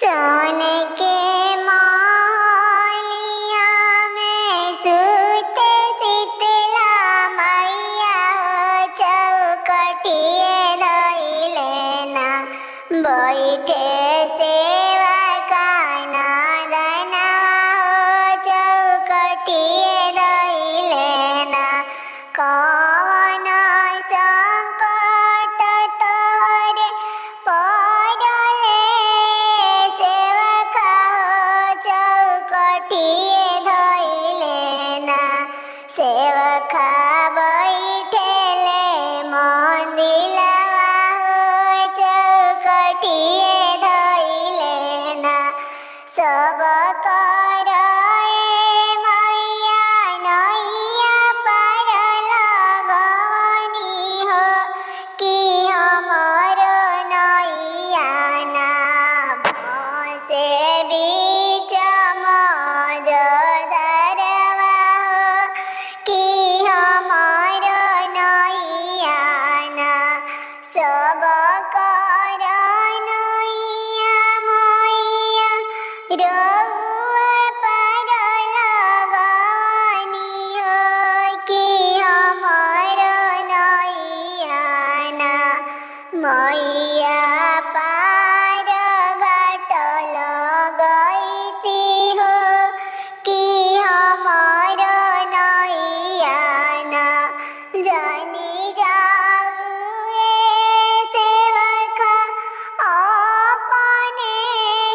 सोन के मौलिया में सूते शीतला मैया हो चौकटिए धइले ना बैठे सेवा काना दना हो चौकटिए धइले ना कवन संकट तोहरे पड़ले सेवका हो चौकटिए धइले ना सेवका बैठेले मंदिलवा हो चौकटिए धइले ना सब कर मैया नैया पार लगवनी हो कि हमर नैया ना भसे बीच मजदरवा हो कि हमर नैया ना सब कर नैया मैया रउआ पार लगवनी हो कि हमर नैया ना मैया पार घाट लगैती हो कि हमर नैया ना जानी जाऊए सेवका अपने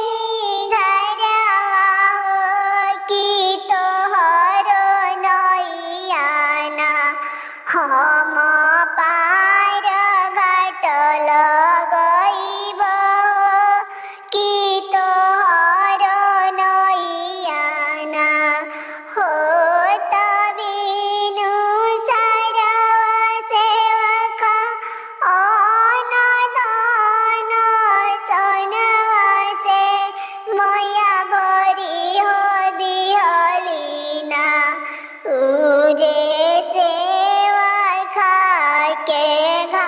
ही घरवा हो कि तोहर नैया ना हम पार घाट लगइब कि तोहर नैया ना हो तबिनु सरवा सेवका अन दान सनवा से मैया भरी हो दिहली ना उजे सेवा खा के घा